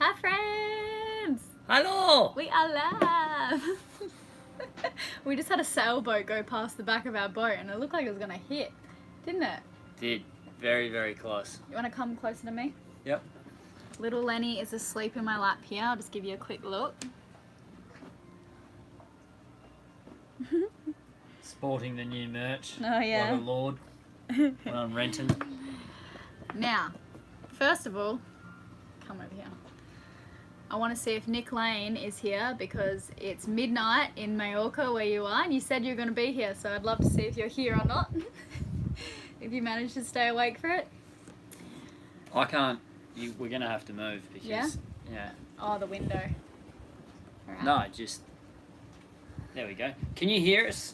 Hi friends! Hello! We are live! We just had a sailboat go past the back of our boat and it looked like it was going to hit, didn't it? Did. Very, very close. You want to come closer to me? Yep. Little Lenny is asleep in my lap here. I'll just give you a quick look. Sporting the new merch. Oh yeah. What a lord. When I'm renting. Now, first of all, come over here. I want to see if Nick Lane is here because it's midnight in Majorca where you are and you said you're going to be here, so I'd love to see if you're here or not. If you managed to stay awake for it. I can't. We're going to have to move because... Yeah? Oh, the window. All right. No, just... There we go. Can you hear us?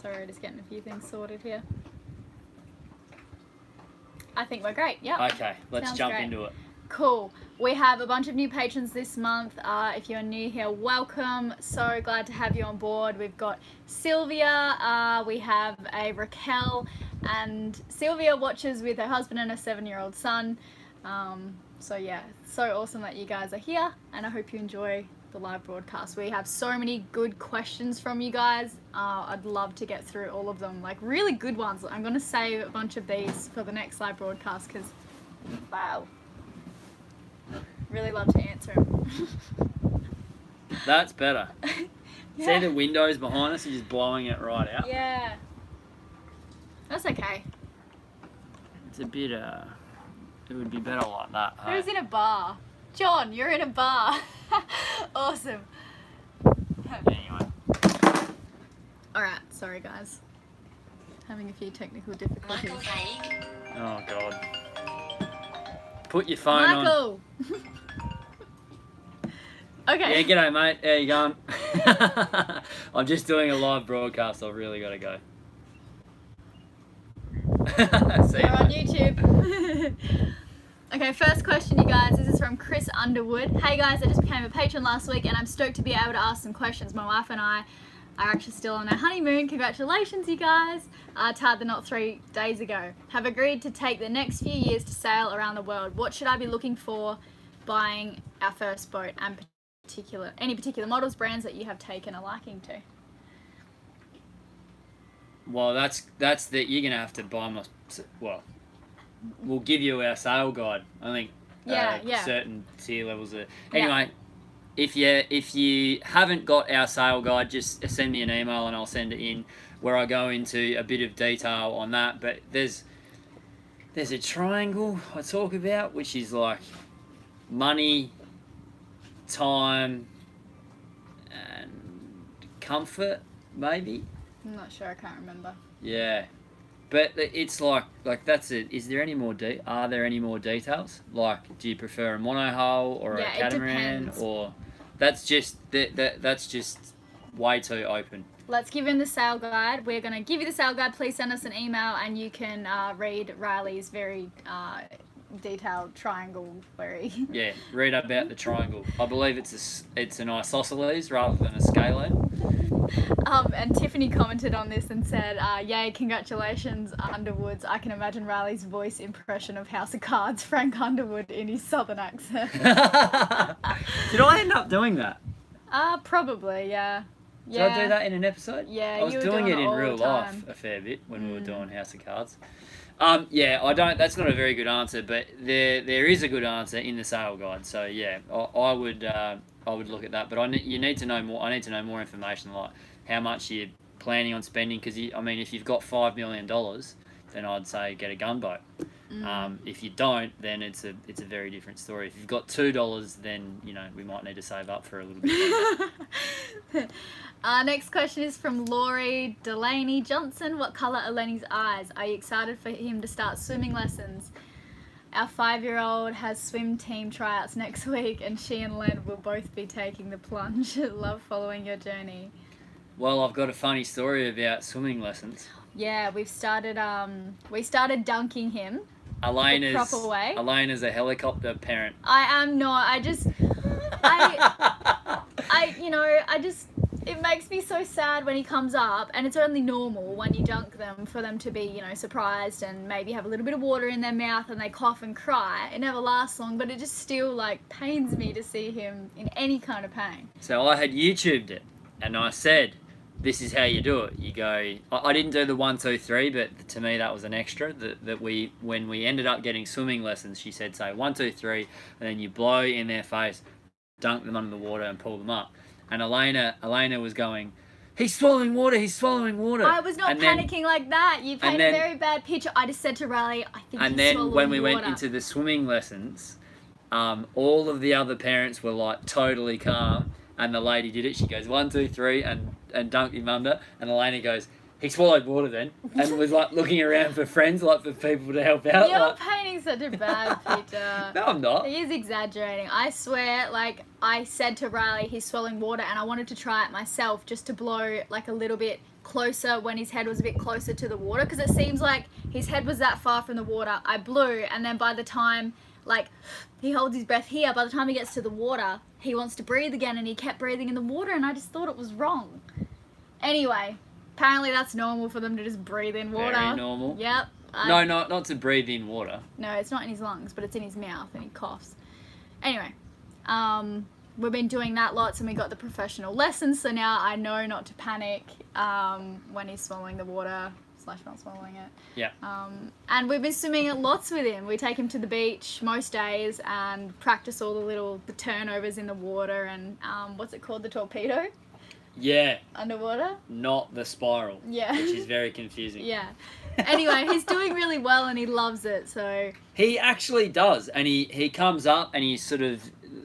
Sorry, just getting a few things sorted here. I think we're great, yep. Okay, let's jump into it. Cool. We have a bunch of new patrons this month. If you're new here, welcome. So glad to have you on board. We've got Sylvia, we have a Raquel, and Sylvia watches with her husband and a 7-year-old son. So yeah, so awesome that you guys are here, and I hope you enjoy the live broadcast. We have so many good questions from you guys. I'd love to get through all of them, like really good ones. I'm going to save a bunch of these for the next live broadcast because, wow, really love to answer them. That's better. Yeah. See the windows behind us are just blowing it right out? Yeah. That's okay. It's a bit, it would be better like that. Hey? Who's in a bar? John, you're in a bar. Awesome. Anyway. Alright, sorry guys. Having a few technical difficulties. Oh god. Put your phone on. Michael! Okay. Yeah, g'day mate. How you going? I'm just doing a live broadcast. I've really got to go. See We're on YouTube. Okay, first question, you guys. This is from Chris Underwood. Hey guys, I just became a patron last week and I'm stoked to be able to ask some questions. My wife and I are actually still on our honeymoon. Congratulations, you guys. Tied the knot 3 days ago. Have agreed to take the next few years to sail around the world. What should I be looking for buying our first boat, and any particular models, brands that you have taken a liking to? Well, that's you're gonna have to buy my. Well, we'll give you our sail guide. I think. Yeah. Certain tier levels. Anyway, if you haven't got our sail guide, just send me an email and I'll send it in, where I go into a bit of detail on that. But there's a triangle I talk about, which is like money, time, and comfort, maybe. I'm not sure, I can't remember. Yeah, but it's like that's it. Is there any more are there any more details? Like, do you prefer a monohull or a catamaran, or that's just that's just way too open? Let's give him the sail guide. We're going to give you the sail guide. Please send us an email and you can read Riley's very detailed triangle query. Yeah, read about the triangle. I believe it's an isosceles rather than a scalene. And Tiffany commented on this and said, yay, congratulations, Underwoods. I can imagine Riley's voice impression of House of Cards, Frank Underwood, in his southern accent. Did I end up doing that? Probably, yeah. Did I do that in an episode? Yeah, I was you were doing it in all real the time. life a fair bit when we were doing House of Cards. Yeah, I don't. That's not a very good answer, but there is a good answer in the sail guide. So yeah, I would look at that. But you need to know more. I need to know more information, like how much you're planning on spending. Because I mean, if you've got $5 million, then I'd say get a gunboat. If you don't, then it's a very different story. If you've got $2, then we might need to save up for a little bit. Next question is from Laurie Delaney Johnson. What colour are Lenny's eyes? Are you excited for him to start swimming lessons? Our 5-year-old has swim team tryouts next week and she and Len will both be taking the plunge. Love following your journey. Well, I've got a funny story about swimming lessons. Yeah, we started dunking him Elayna's, the proper way. Elayna's a helicopter parent. it makes me so sad when he comes up, and it's only normal when you dunk them for them to be, you know, surprised and maybe have a little bit of water in their mouth and they cough and cry. It never lasts long, but it just still like pains me to see him in any kind of pain. So I had YouTubed it, and I said, this is how you do it. You go, I didn't do the 1, 2, 3, but to me that was an extra that we, when we ended up getting swimming lessons, she said, say 1, 2, 3, and then you blow in their face, dunk them under the water and pull them up. And Elayna was going, he's swallowing water, he's swallowing water. I was not panicking like that. You painted a very bad picture. I just said to Riley, I think he's swallowing water. And then when we went into the swimming lessons, all of the other parents were like totally calm, and the lady did it. She goes 1, 2, 3, and dunked him under. And Elayna goes, he swallowed water then, and was like looking around for friends, like for people to help out. You're like, painting such a bad picture. No, I'm not. He is exaggerating. I swear, like, I said to Riley, he's swallowing water, and I wanted to try it myself just to blow like a little bit closer when his head was a bit closer to the water, because it seems like his head was that far from the water. I blew, and then by the time, like, he holds his breath here, by the time he gets to the water, he wants to breathe again, and he kept breathing in the water, and I just thought it was wrong. Anyway, apparently that's normal for them to just breathe in water. Very normal. Yep. No, not to breathe in water. No, it's not in his lungs, but it's in his mouth, and he coughs. Anyway, we've been doing that lots, and we got the professional lessons, so now I know not to panic when he's swallowing the water / not swallowing it. Yeah. And we've been swimming lots with him. We take him to the beach most days and practice all the turnovers in the water and what's it called, the torpedo? Yeah. Underwater? Not the spiral. Yeah. Which is very confusing. Yeah. Anyway, he's doing really well and he loves it, so... He actually does, and he comes up and he's sort of,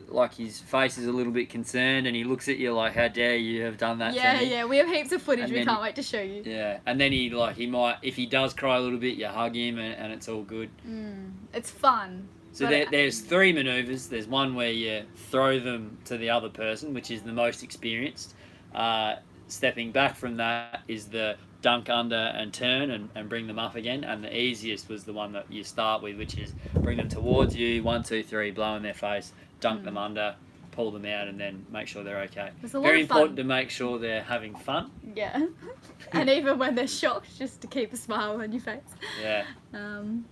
like, his face is a little bit concerned, and he looks at you like, how dare you have done that to me. Yeah, we have heaps of footage, And we then can't wait to show you. Yeah, and then he might, if he does cry a little bit, you hug him and it's all good. It's fun. So there's 3 manoeuvres. There's one where you throw them to the other person, which is the most experienced. Stepping back from that is the dunk under and turn and bring them up again, and the easiest was the one that you start with, which is bring them towards you, 1, 2, 3, blow in their face, dunk them under, pull them out, and then make sure they're okay. Very important to make sure they're having fun. Yeah. And even when they're shocked, just to keep a smile on your face. Yeah.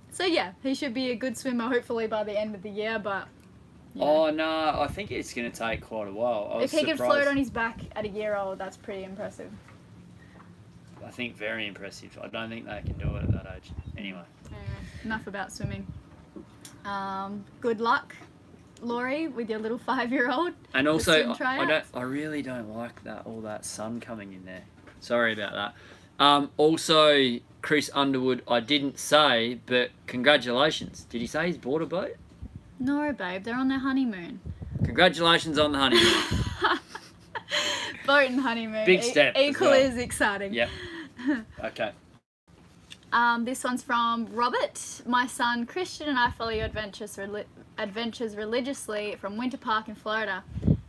So yeah, he should be a good swimmer hopefully by the end of the year, but yeah. Oh no, I think it's going to take quite a while. If he could float on his back at a year old, that's pretty impressive. I think very impressive. I don't think they can do it at that age. Anyway. Enough about swimming. Good luck, Laurie, with your little 5-year-old. And also, I really don't like all that sun coming in there. Sorry about that. Also, Chris Underwood, I didn't say, but congratulations. Did he say he's bought a boat? No, babe, they're on their honeymoon. Congratulations on the honeymoon. Boat and honeymoon. Big step. Equally as exciting. Yep. Okay. This one's from Robert. My son Christian and I follow your adventures religiously from Winter Park in Florida.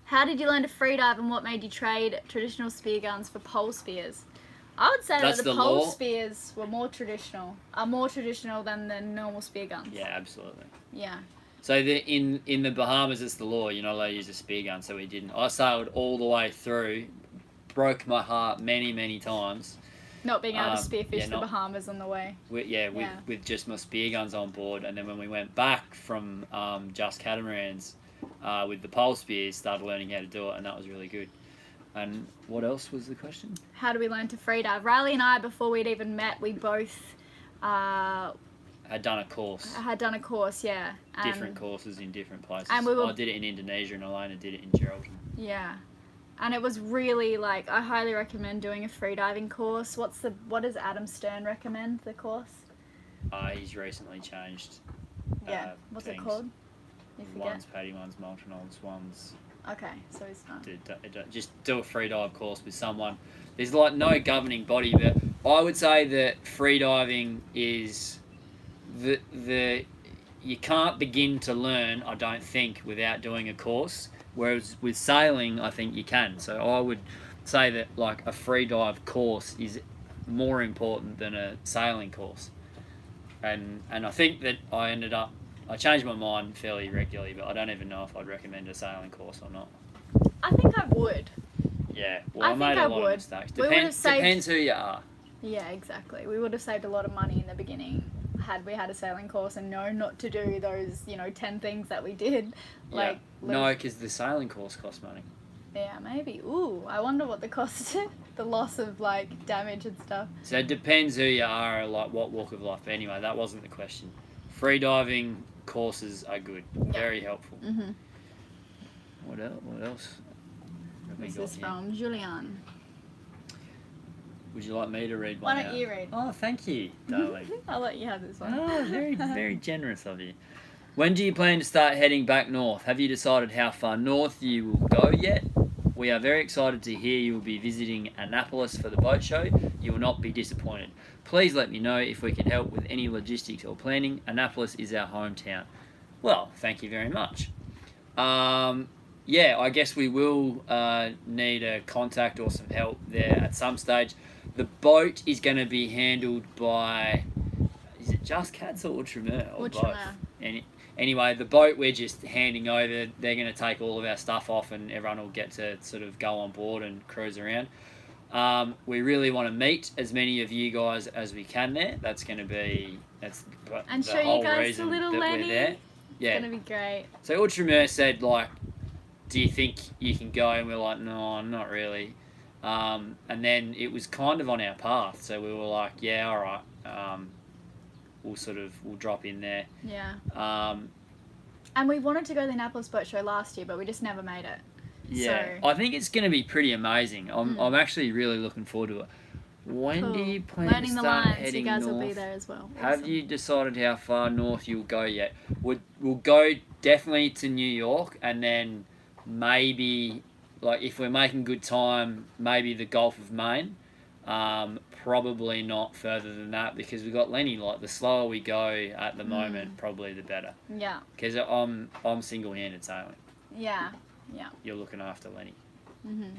How did you learn to freedive, and what made you trade traditional spear guns for pole spears? I would say that the pole spears were more traditional than the normal spear guns. Yeah, absolutely. Yeah. So in the Bahamas, it's the law. You're not allowed to use a spear gun, so we didn't. I sailed all the way through, broke my heart many, many times. Not being able to spearfish the Bahamas on the way. With just my spear guns on board, and then when we went back from just catamarans, with the pole spears, started learning how to do it, and that was really good. And what else was the question? How do we learn to freedive? Riley and I, before we'd even met, we both had done a course. Yeah. Different courses in different places. And I did it in Indonesia, and Elayna did it in Geraldton. Yeah. And it was really, like, I highly recommend doing a freediving course. What does Adam Stern recommend, the course? He's recently changed. Yeah. What's it called? You forget? One's paddy, one's multinols, one's... Okay, so it's not... Just do a freedive course with someone. There's, like, no governing body, but I would say that freediving is you can't begin to learn, I don't think, without doing a course. Whereas with sailing, I think you can. So I would say that, like, a freedive course is more important than a sailing course. And I think that I changed my mind fairly regularly, but I don't even know if I'd recommend a sailing course or not. I think I would. Yeah, well, I I made think a I lot would. of mistakes. We would have saved- Depends who you are. Yeah, exactly. We would have saved a lot of money in the beginning had we had a sailing course and know not to do those, 10 things that we did. Like, No, because the sailing course costs money. Yeah, maybe. Ooh, I wonder what the cost, the loss of, like, damage and stuff. So it depends who you are, like what walk of life. But anyway, that wasn't the question. Free diving courses are good. Very helpful. Mm-hmm. What else? Have we This got is here? from Julian. Would you like me to read Why one don't out? you read? Oh, thank you, darling. I'll let you have this one. Oh, very, very generous of you. When do you plan to start heading back north? Have you decided how far north you will go yet? We are very excited to hear you will be visiting Annapolis for the boat show. You will not be disappointed. Please let me know if we can help with any logistics or planning. Annapolis is our hometown. Well, thank you very much. Yeah, I guess we will need a contact or some help there at some stage. The boat is going to be handled by, is it Just Cats or Ultramar? Or both? Anyway, the boat we're just handing over, they're going to take all of our stuff off and everyone will get to sort of go on board and cruise around. We really want to meet as many of you guys as we can there. That's going to be, and the show whole you guys reason the little that Lenny. we're there. Yeah. It's going to be great. So Ultramar said, like, do you think you can go? And we're like, no, not really. And then it was kind of on our path. So we were like, yeah, all right. We'll drop in there. Yeah. And we wanted to go to the Annapolis Boat Show last year, but we just never made it. Yeah. So, I think it's going to be pretty amazing. I'm actually really looking forward to it. When do you plan Learning to the start lines, heading you guys north? will be there as well. Have Awesome. you decided how far north you'll go yet? We'll go definitely to New York, and then maybe, like, if we're making good time, maybe the Gulf of Maine. Probably not further than that because we've got Lenny. Like, the slower we go at the moment, probably the better. Yeah. Because I'm single-handed sailing. Yeah. Yeah. You're looking after Lenny. Mhm.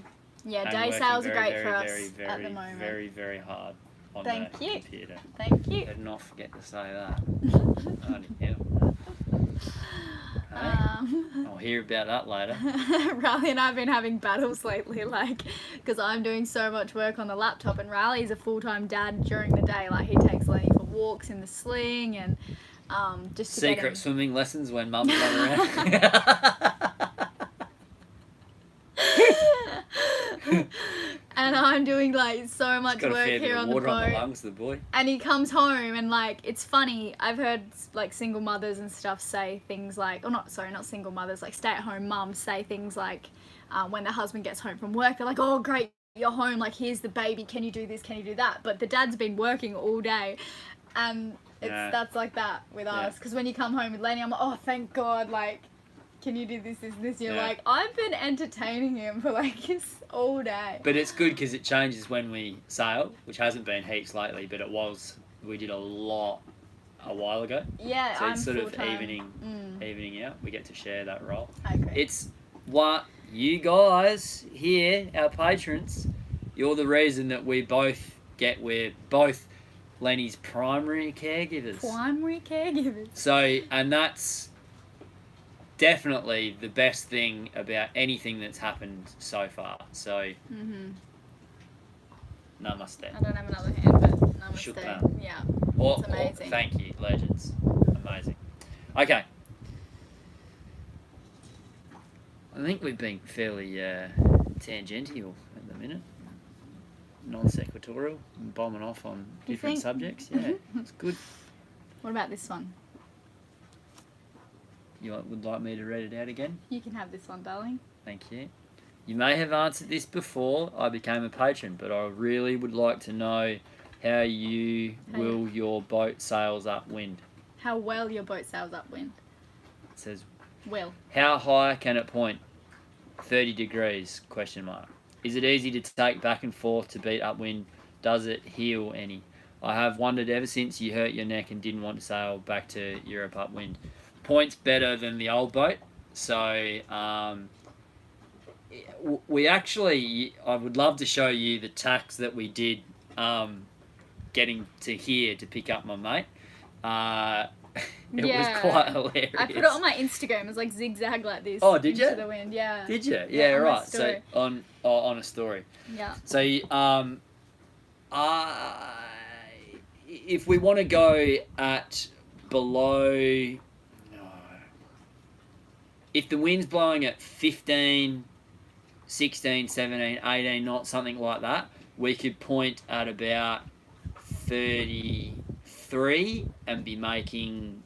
Yeah, And day working sails are very, great very, for us very, very, at the moment. very, very hard on Thank the you. computer. Thank you. Did not forget to say that. Bloody hell. Hey, I'll hear about that later. Riley and I have been having battles lately, like, because I'm doing so much work on the laptop, and Riley's a full-time dad during the day. Like, he takes Lenny for walks in the sling, and just to get Secret him... swimming lessons when mum's not around. And I'm doing, like, so much Got a work fair bit here of on the water on the boat. lungs, the boy. And he comes home and, like, it's funny. I've heard, like, single mothers and stuff say things like, or not single mothers, like stay-at-home mums say things like, when their husband gets home from work, they're like, oh, great, you're home, like, here's the baby, can you do this, can you do that? But the dad's been working all day, and that's like that with us. Because when you come home with Lenny, I'm like, oh, thank God, like, can you do this, this, this? You're like, I've been entertaining him for, like, all day. But it's good because it changes when we sail, which hasn't been heaps lately, but it was. We did a lot a while ago. Yeah, so I'm it's sort of full-time. evening out. We get to share that role. I agree. It's what you guys here, our patrons, you're the reason that we're both Lenny's primary caregivers. Primary caregivers. So, and that's definitely the best thing about anything that's happened so far. So, namaste. I don't have another hand, but namaste. Shukran. Yeah. It's amazing. Thank you, legends. Amazing. Okay. I think we've been fairly tangential at the minute. Non-sequitorial. Bombing off on different subjects. Yeah, it's good. What about this one? You would like me to read it out again? You can have this one, darling. Thank you. You may have answered this before I became a patron, but I really would like to know how your boat sails upwind. How well your boat sails upwind. It says, Well. how high can it point? 30 degrees, question mark. Is it easy to take back and forth to beat upwind? Does it heal any? I have wondered ever since you hurt your neck and didn't want to sail back to Europe upwind. Point's better than the old boat, so we actually, I would love to show you the tacks that we did getting to here to pick up my mate. It was quite hilarious. I put it on my Instagram. It's like zigzag like this. Oh, did you? Into the wind, yeah. Did you? Yeah, on my right. So story. on a story. Yeah. So if we want to go at below, if the wind's blowing at 15, 16, 17, 18 knots, something like that, we could point at about 33 and be making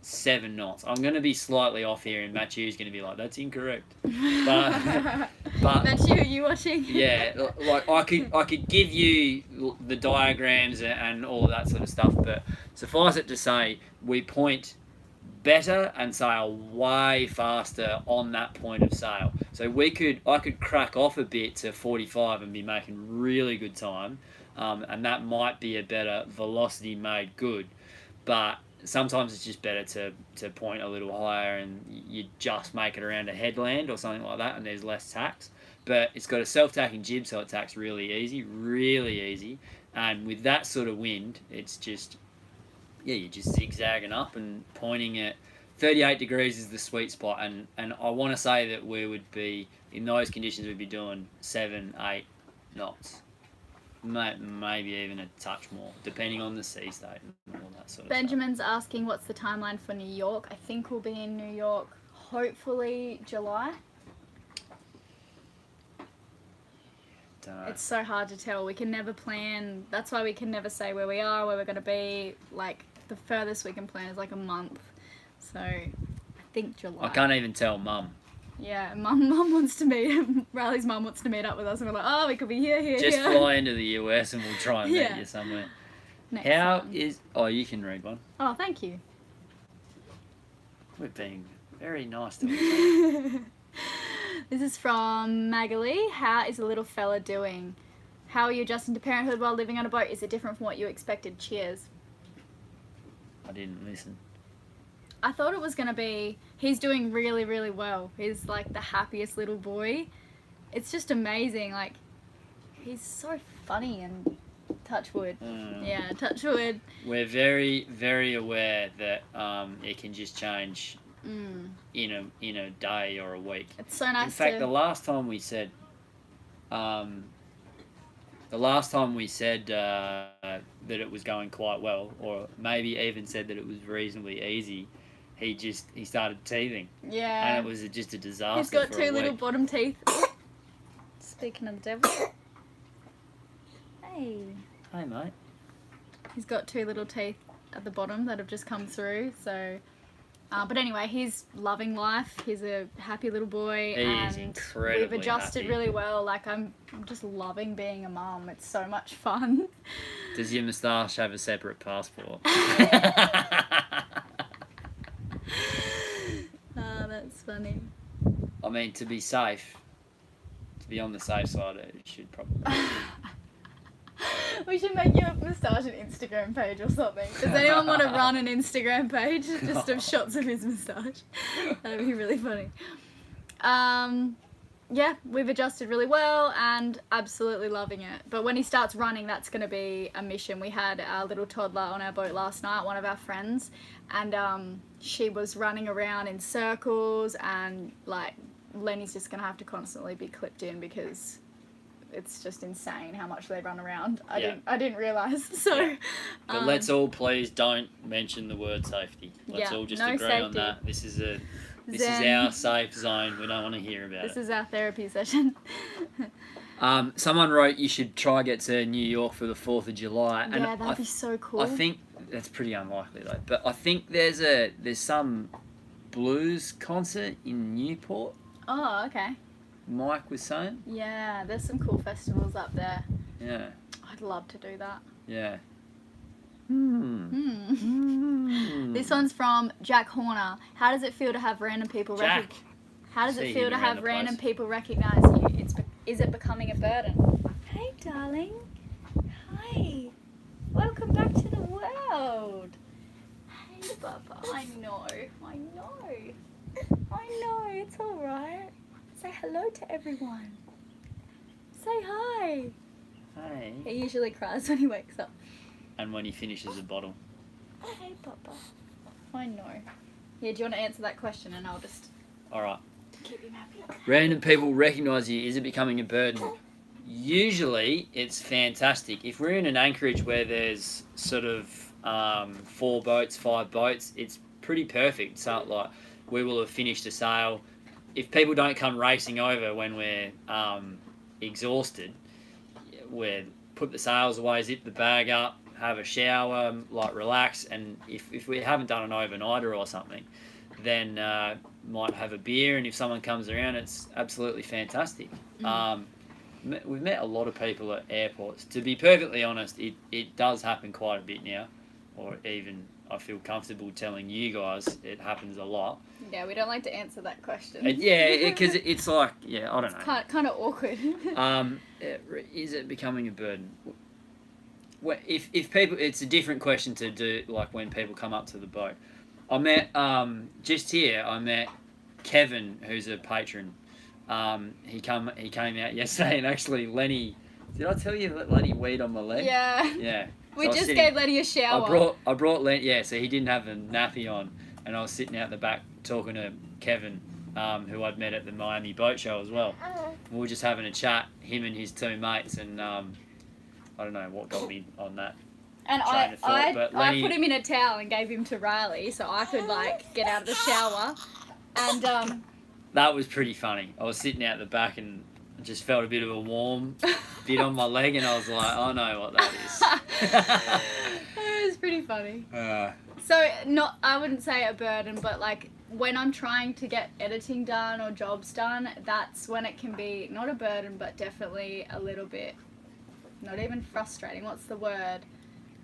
7 knots. I'm going to be slightly off here, and Matthew's going to be like, "That's incorrect." But Matthew, are you watching? Yeah, like I could give you the diagrams and all of that sort of stuff, but suffice it to say, we point better and sail way faster on that point of sail. So I could crack off a bit to 45 and be making really good time, and that might be a better velocity made good, but sometimes it's just better to point a little higher and you just make it around a headland or something like that, and there's less tacks. But it's got a self-tacking jib, so it tacks really easy. And with that sort of wind, it's just, you're just zigzagging up and pointing at 38 degrees is the sweet spot. And I want to say that we would be, in those conditions, we'd be doing 7, 8 knots. Maybe even a touch more, depending on the sea state and all that sort of Benjamin's asking what's the timeline for New York. I think we'll be in New York, hopefully July. It's so hard to tell. We can never plan. That's why we can never say where we are, where we're going to be. Like, the furthest we can plan is like a month. So, I think July. I can't even tell Mum. Yeah, Mum wants to meet. Riley's mum wants to meet up with us, and we're like, oh, we could be here. Just fly into the US and we'll try and meet you somewhere. Next How time. is... Oh, you can read one. Oh, thank you. We're being very nice to each other. This is from Magali. How is the little fella doing? How are you adjusting to parenthood while living on a boat? Is it different from what you expected? Cheers. I didn't listen. I thought it was going to be... He's doing really, really well. He's like the happiest little boy. It's just amazing. Like, he's so funny and touch wood. Yeah, touch wood. We're very, very aware that it can just change in a day or a week. It's so nice. In fact, the last time we said that it was going quite well, or maybe even said that it was reasonably easy, he started teething. Yeah. And it was just a disaster. He's got for two a little week. bottom teeth. Speaking of the devil. Hey. Hey, mate. He's got two little teeth at the bottom that have just come through, so... but anyway, he's loving life. He's a happy little boy. He and is incredibly we've adjusted happy. really well. Like, I'm just loving being a mum. It's so much fun. Does your moustache have a separate passport? Oh, that's funny. I mean, to be safe, to be on the safe side, it should probably... We should make you a moustache an Instagram page or something. Does anyone want to run an Instagram page just of shots of his moustache? That'd be really funny. Yeah, we've adjusted really well and absolutely loving it. But when he starts running, that's going to be a mission. We had our little toddler on our boat last night, one of our friends, and she was running around in circles, and like Lenny's just going to have to constantly be clipped in because it's just insane how much they run around. I didn't realise. So, Yeah. But let's all please don't mention the word safety. Let's all just agree safety. on that. This is Zen. our safe zone. We don't want to hear about This it. is our therapy session. Someone wrote you should try get to New York for the 4th of July. And Yeah, that'd be so cool. I think that's pretty unlikely though. But I think there's some blues concert in Newport. Oh, okay. Mike was saying. Yeah, there's some cool festivals up there. Yeah. I'd love to do that. Yeah. This one's from Jack Horner. How does it feel to have random people Jack. How does See it you feel to around have the random place. people recognize you? Is it becoming a burden? Hey, darling. Hi. Welcome back to the world. Hey, Bubba. I know. It's all right. Say hello to everyone. Say hi. Hey. He usually cries when he wakes up. And when he finishes a bottle. Hey, Papa. I know. Yeah, do you want to answer that question and I'll just All right. keep him happy? Random people recognise you. Is it becoming a burden? Usually, it's fantastic. If we're in an anchorage where there's sort of 4 boats, 5 boats, it's pretty perfect. So, like, we will have finished a sail. If people don't come racing over when we're exhausted, we put the sails away, zip the bag up, have a shower, like relax. And if we haven't done an overnighter or something, then might have a beer. And if someone comes around, it's absolutely fantastic. We've met a lot of people at airports. To be perfectly honest, it does happen quite a bit now, or even I feel comfortable telling you guys it happens a lot. Yeah, we don't like to answer that question. Because it's like, I don't know. Kind of awkward. Is it becoming a burden? If people, it's a different question to do, like when people come up to the boat. I met just here. I met Kevin, who's a patron. He came out yesterday, and actually Lenny. Did I tell you that Lenny weed on my leg? Yeah. Yeah. We just gave Lenny a shower. I brought Lenny. Yeah, so he didn't have a nappy on, and I was sitting out the back talking to Kevin, who I'd met at the Miami Boat Show as well. We were just having a chat, him and his 2 mates, and I don't know what got me on that. And train of thought, but Lenny, I put him in a towel and gave him to Riley so I could like get out of the shower, and that was pretty funny. I was sitting out the back and just felt a bit of a warm bit on my leg, and I was like, I know what that is. It was pretty funny. So I wouldn't say a burden, but like when I'm trying to get editing done or jobs done, that's when it can be not a burden, but definitely a little bit, not even frustrating. What's the word?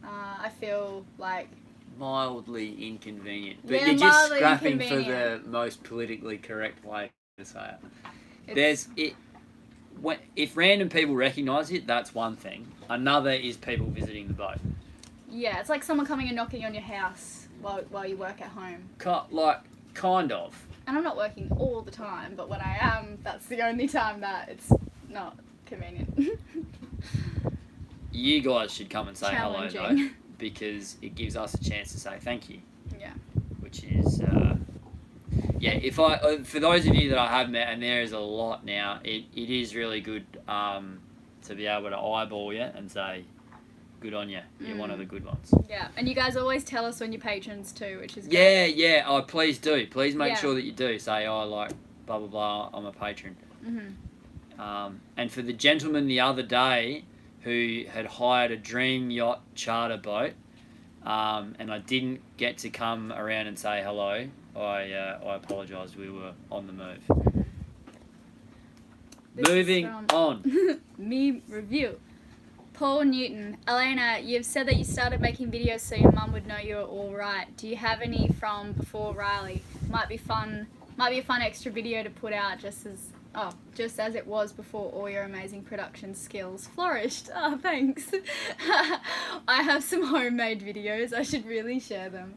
I feel like mildly inconvenient, but yeah, you're just scrapping for the most politically correct way to say it. If random people recognise it, that's one thing. Another is people visiting the boat. Yeah, it's like someone coming and knocking on your house while you work at home. Kind of. And I'm not working all the time, but when I am, that's the only time that it's not convenient. You guys should come and say hello though, because it gives us a chance to say thank you. Yeah. Which is, for those of you that I have met, and there is a lot now, it is really good to be able to eyeball you and say, good on you, you're one of the good ones. Yeah, and you guys always tell us when you're patrons too, which is great. Yeah, oh, please do. Please make sure that you do. Say, like, blah, blah, blah, I'm a patron. And for the gentleman the other day who had hired a dream yacht charter boat, and I didn't get to come around and say hello, I apologise, we were on the move. Moving on. Me review. Paul Newton. Elayna, you've said that you started making videos so your mum would know you were alright. Do you have any from before Riley? Might be a fun extra video to put out just as it was before all your amazing production skills flourished. Oh, thanks. I have some homemade videos. I should really share them.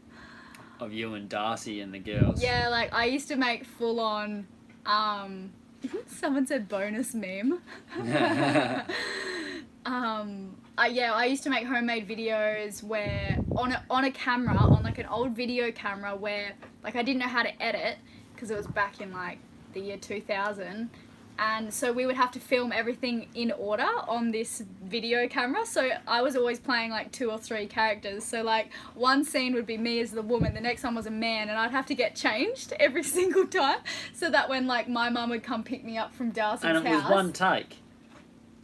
Of you and Darcy and the girls. Yeah, like I used to make full on someone said bonus meme. I used to make homemade videos where on a camera, on like an old video camera where like I didn't know how to edit because it was back in like the year 2000, and so we would have to film everything in order on this video camera. So I was always playing like 2 or 3 characters, so like one scene would be me as the woman, the next one was a man, and I'd have to get changed every single time so that when like my mum would come pick me up from Darcy's house. And it was one take.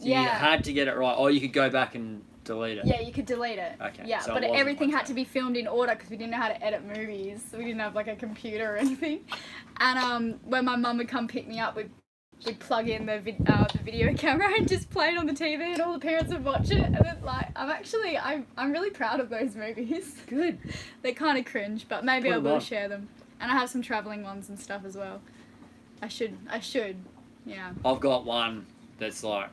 So you had to get it right, or you could go back and delete it. Yeah, you could delete it. Okay. Yeah, so but everything had to be filmed in order because we didn't know how to edit movies. So we didn't have like a computer or anything. And when my mum would come pick me up, we'd plug in the video camera and just play it on the TV, and all the parents would watch it. And it's like I'm really proud of those movies. Good. They're kind of cringe, but maybe I will share them. And I have some traveling ones and stuff as well. I should. Yeah. I've got one that's like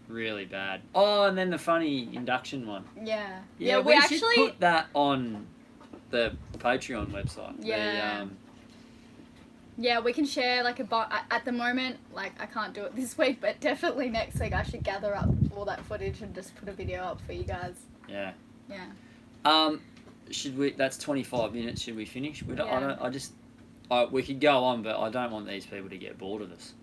really bad. Oh, and then the funny induction one. Yeah. Yeah, we actually should put that on the Patreon website. Yeah. Yeah, we can share like at the moment, like I can't do it this week, but definitely next week I should gather up all that footage and just put a video up for you guys. Yeah. Yeah. should we? That's 25 minutes. Should we finish? We don't, Yeah. we could go on, but I don't want these people to get bored of us.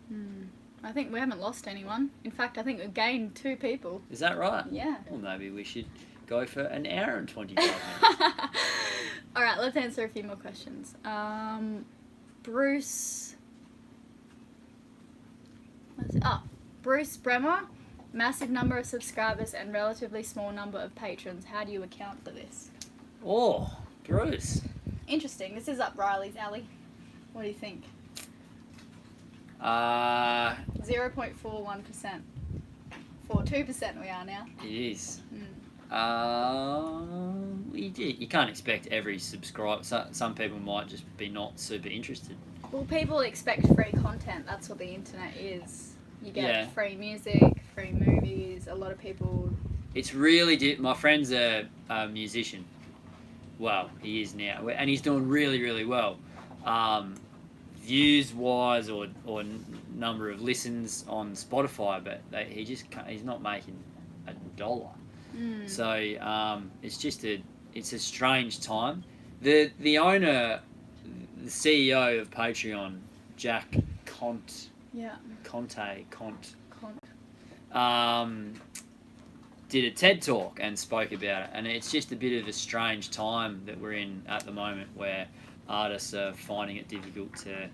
I think we haven't lost anyone. In fact, I think we've gained 2 people. Is that right? Yeah. Well, maybe we should go for an hour and 25 minutes. All right, let's answer a few more questions. Bruce. Bruce Bremer. Massive number of subscribers and relatively small number of patrons. How do you account for this? Oh, Bruce. Interesting. This is up Riley's alley. What do you think? 0.41%. 2% we are now. It is. You can't expect every subscriber. Some people might just be not super interested. Well, people expect free content. That's what the internet is. You get free music, free movies. A lot of people. It's really my friend's a musician. Well, he is now, and he's doing really, really well. Views wise or number of listens on Spotify, but he's not making $1. So it's a strange time. The owner, the CEO of Patreon, Jack Conte, did a TED talk and spoke about it, and it's just a bit of a strange time that we're in at the moment where artists are finding it difficult to.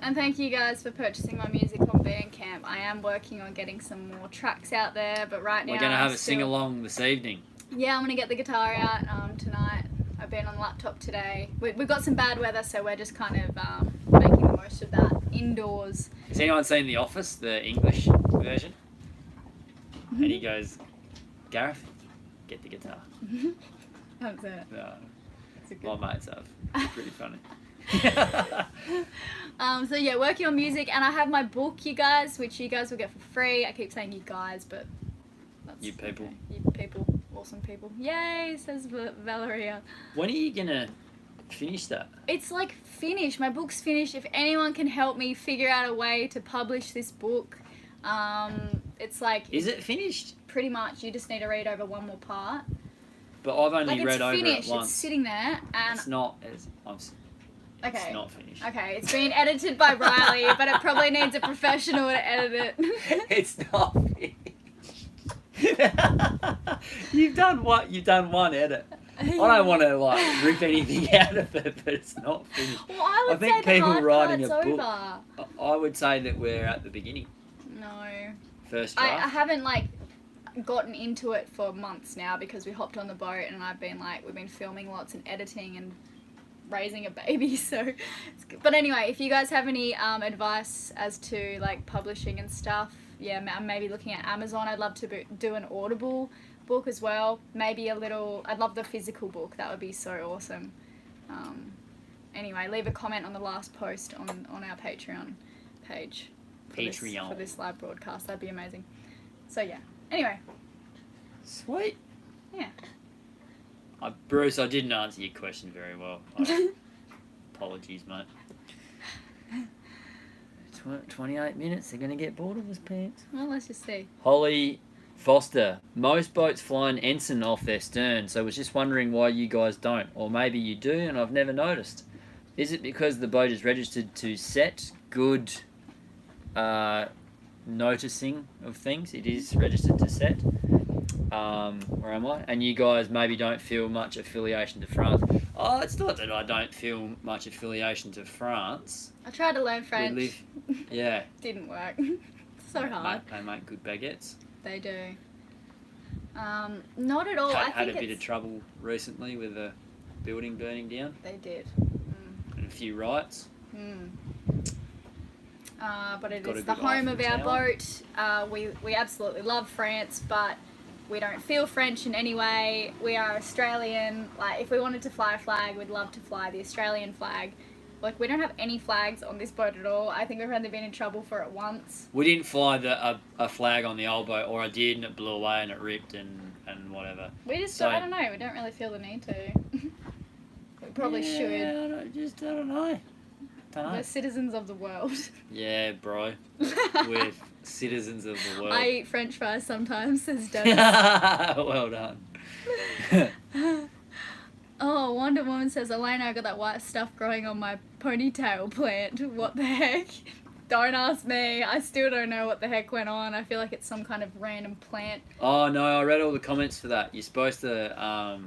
And thank you guys for purchasing my music on Bandcamp. I am working on getting some more tracks out there, but right now we're going to have a sing-along this evening. Yeah, I'm going to get the guitar out tonight. I've been on the laptop today. We've got some bad weather, so we're just kind of making the most of that indoors. Has anyone seen The Office, the English version? And he goes, Gareth, get the guitar. That's it. No, my mates have. It's pretty funny. So yeah, working on music, and I have my book, you guys, which you guys will get for free. I keep saying you guys, but that's you people. Okay. You people, awesome people. Yay, says Valeria. When are you gonna finish that? It's like finished. My book's finished. If anyone can help me figure out a way to publish this book, it's like. Is it finished? Pretty much. You just need to read over one more part. But I've only read over finished. it once. It's sitting there, and it's not. Okay. It's not finished. Okay, it's being edited by Riley, but it probably needs a professional to edit it. It's not finished. You've done what? You've done one edit. I don't want to rip anything out of it, but it's not finished. Well, I think say people the hard writing part's a book. over. I would say that we're at the beginning. No. First draft. I haven't gotten into it for months now because we hopped on the boat and we've been filming lots and editing and raising a baby, so it's good. But anyway, if you guys have any advice as to publishing and stuff, I'm maybe looking at Amazon. I'd love to do an Audible book as well. Maybe I'd love the physical book. That would be so awesome. Anyway, leave a comment on the last post on our Patreon page for this live broadcast. That'd be amazing. So yeah. Anyway. Sweet. Yeah. Bruce, I didn't answer your question very well. Apologies, mate. 28 minutes, they're going to get bored of us, pants. Well, let's just see. Holly Foster. Most boats fly an ensign off their stern, so I was just wondering why you guys don't. Or maybe you do, and I've never noticed. Is it because the boat is registered to set? Good noticing of things. It is registered to set. Where am I? And you guys maybe don't feel much affiliation to France. Oh, it's not that I don't feel much affiliation to France. I tried to learn French. Yeah. Didn't work. So hard. They make good baguettes. They do. Not at all. I had a bit of trouble recently with a building burning down. They did. And a few riots. But it is the home of our boat. We absolutely love France, but we don't feel French in any way. We are Australian. If we wanted to fly a flag, we'd love to fly the Australian flag. We don't have any flags on this boat at all. I think we've only been in trouble for it once. We didn't fly a flag on the old boat, or I did, and it blew away and it ripped and whatever. We just, I don't know, we don't really feel the need to. We probably should. I don't know. We're citizens of the world. Yeah, bro. We're citizens of the world. I eat French fries sometimes, says Dennis. Well done. Oh, Wonder Woman says, Elayna, I got that white stuff growing on my ponytail plant. What the heck? Don't ask me. I still don't know what the heck went on. I feel like it's some kind of random plant. Oh no, I read all the comments for that. You're supposed to I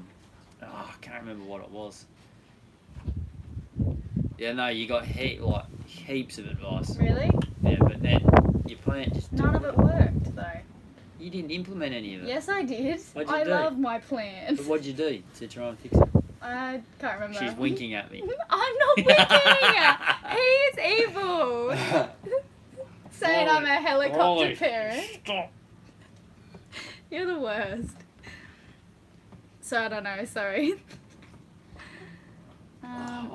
can't remember what it was. Yeah, no, you got heaps of advice. Really? Yeah, but then your plant just None of it worked, though. You didn't implement any of it. Yes, I did. What'd you I do? love my plant. But what'd you do to try and fix it? I can't remember. She's winking at me. I'm not winking! He's evil! Saying I'm a helicopter parent. Stop. You're the worst. So I don't know, sorry.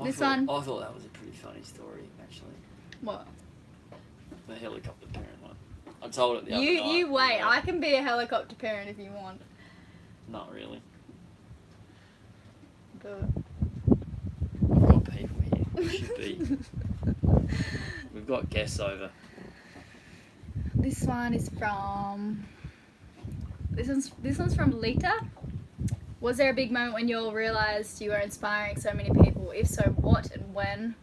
This one. I thought that was a pretty funny story, actually. What? The helicopter parent one. I told it the other night. You wait. I can be a helicopter parent if you want. Not really. But... We've got people here. We should be. We've got guests over. This one is from... This one's from Lita. Was there a big moment when you all realised you were inspiring so many people? If so, what and when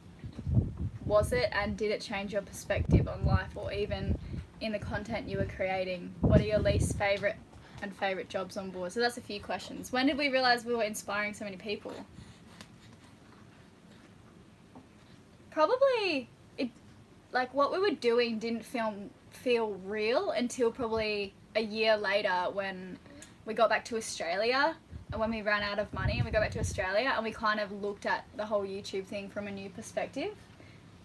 was it? And did it change your perspective on life or even in the content you were creating? What are your least favourite and favourite jobs on board? So that's a few questions. When did we realise we were inspiring so many people? Probably, what we were doing didn't feel real until probably a year later when we got back to Australia. And when we ran out of money and we got back to Australia and we kind of looked at the whole YouTube thing from a new perspective.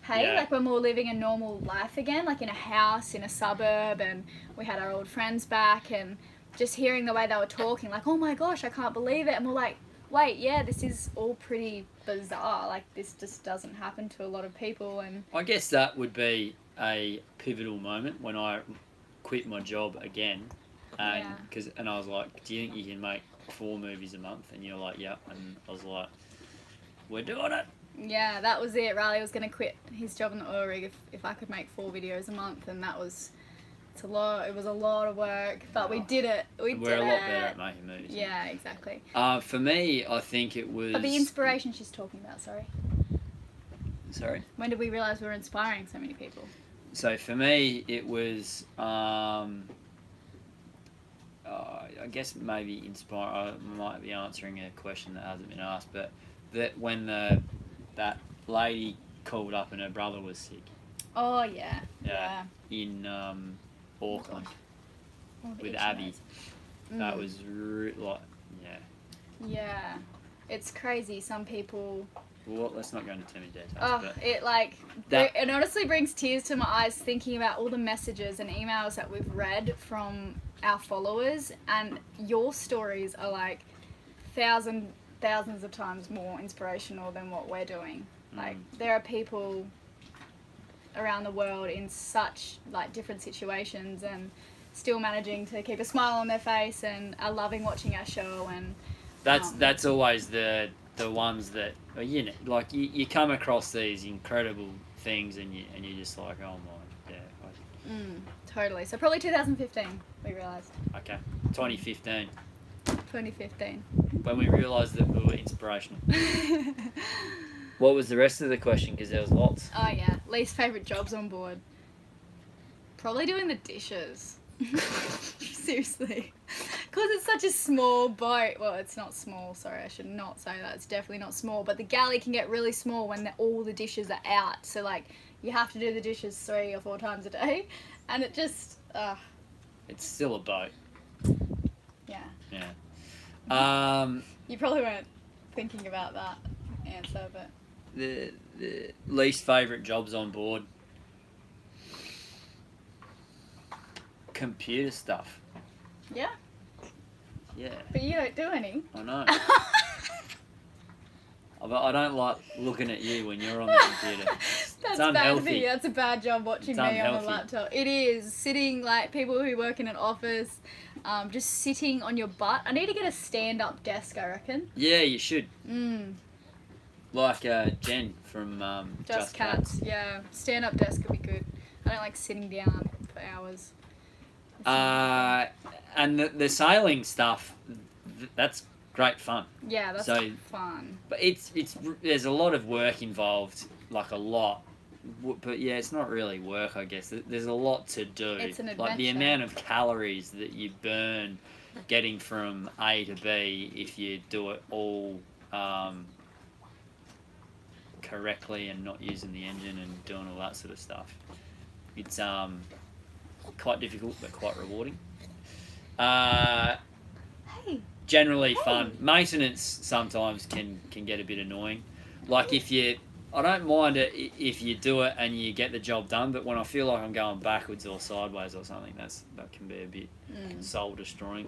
Hey, Yeah. like when we were living a normal life again, like in a house, in a suburb, and we had our old friends back, and just hearing the way they were talking, like, oh my gosh, I can't believe it. And we're like, wait, yeah, this is all pretty bizarre. Like, this just doesn't happen to a lot of people. And I guess that would be a pivotal moment when I quit my job again. And, and I was like, do you think you can make 4 movies a month? And you're like, yeah. And I was like, we're doing it. Yeah, that was it. Riley was going to quit his job in the oil rig if I could make 4 videos a month, and it was a lot of work, but we did it. We're a lot better at making movies. Yeah, exactly. For me, I think it was... But the inspiration she's talking about, sorry. Sorry? When did we realise we were inspiring so many people? So for me, it was... I guess maybe I might be answering a question that hasn't been asked, but that when that lady called up and her brother was sick. Oh yeah. In Auckland with Abby. That was Yeah, it's crazy. Some people. Well, let's not go into too many details. Oh, but it honestly brings tears to my eyes thinking about all the messages and emails that we've read from our followers, and your stories are like thousands of times more inspirational than what we're doing. Like, there are people around the world in such different situations and still managing to keep a smile on their face and are loving watching our show. And that's always the ones that you come across these incredible things and you're just like, oh my, yeah. Totally. So probably 2015 we realised. Okay, 2015. 2015. When we realised that we were inspirational. What was the rest of the question? Because there was lots. Oh yeah, least favourite jobs on board. Probably doing the dishes. Seriously. Because it's such a small boat. Well, it's not small, sorry, I should not say that. It's definitely not small. But the galley can get really small when all the dishes are out. So, you have to do the dishes 3 or 4 times a day. And it just... It's still a boat. Yeah. Yeah. You probably weren't thinking about that answer, but... The least favourite jobs on board. Computer stuff. Yeah? Yeah. But you don't do any. I know. I don't like looking at you when you're on the computer. That's it's unhealthy. bad. That's a bad job watching me on a laptop. It is. Sitting, people who work in an office, just sitting on your butt. I need to get a stand-up desk, I reckon. Yeah, you should. Like Jen from Just Cats. Yeah, stand-up desk would be good. I don't like sitting down for hours. And the sailing stuff, that's great fun. Yeah, that's So- fun. But it's there's a lot of work involved, like a lot. But yeah, it's not really work, I guess. There's a lot to do. It's an Like the adventure. amount of calories that you burn getting from A to B if you do it all correctly and not using the engine and doing all that sort of stuff. It's quite difficult but quite rewarding. Hey. Generally fun. Maintenance sometimes can get a bit annoying. Like I don't mind it if you do it and you get the job done, but when I feel like I'm going backwards or sideways or something, that can be a bit soul destroying.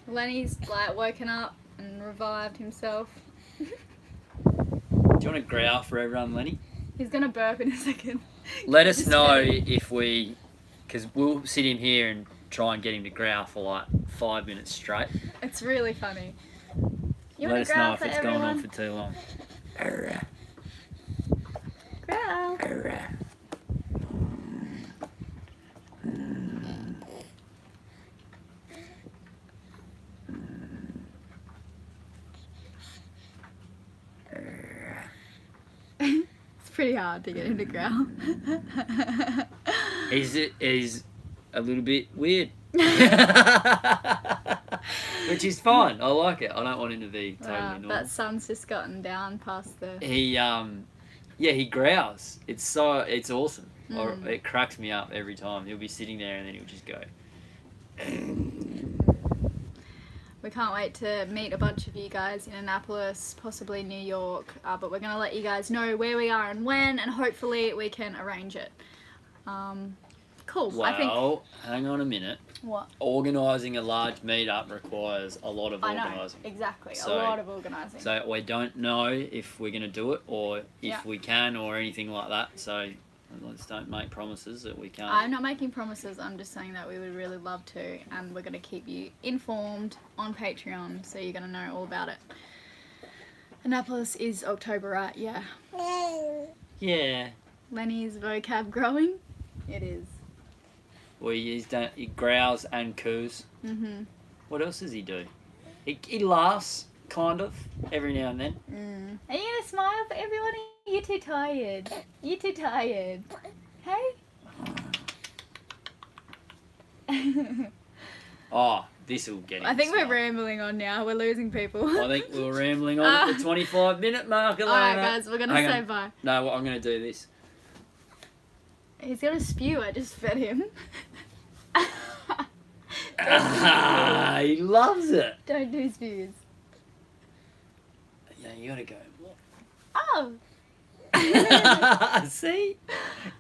Lenny's like woken up and revived himself. Do you want to growl for everyone, Lenny? He's gonna burp in a second. Let us know if because we'll sit in here and try and get him to growl for like 5 minutes straight. It's really funny. You Let wanna us know growl if for it's everyone? going on for too long. Growl. It's pretty hard to get him to growl. He's a little bit weird. Which is fine. I like it. I don't want him to be totally normal. That sun's just gotten down past the... He growls. It's awesome. It cracks me up every time. He'll be sitting there and then he'll just go. We can't wait to meet a bunch of you guys in Annapolis, possibly New York, but we're going to let you guys know where we are and when, and hopefully we can arrange it. Cool. Well, I think... hang on a minute. What? Organising a large meetup requires a lot of I know, organising. exactly. So- a lot of organising. So we don't know if we're going to do it or if Yeah. we can or anything like that. So let's don't make promises that we can't. I'm not making promises, I'm just saying that we would really love to, and we're going to keep you informed on Patreon, so you're going to know all about it. Annapolis is October, right? Yeah. Yeah. Lenny's vocab growing? It is. Well, he growls and coos. Mm-hmm. What else does he do? He laughs, kind of, every now and then. Are you going to smile for everybody? You're too tired. You're too tired. Hey? Oh, this will get him. I think to we're smile. rambling on now. We're losing people. I think we were rambling on at the 25-minute mark, Elayna. Alright guys, we're going to Hang say on. bye. No, well, I'm going to do this. He's going to spew. I just fed him. He loves it. Don't do spews. Yeah, you got to go. Oh! See?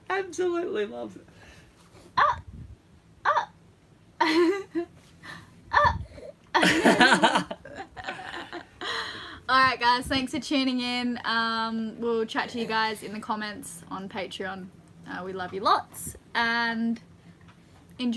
Absolutely loves it. Alright guys, thanks for tuning in. We'll chat to you guys in the comments on Patreon. We love you lots, and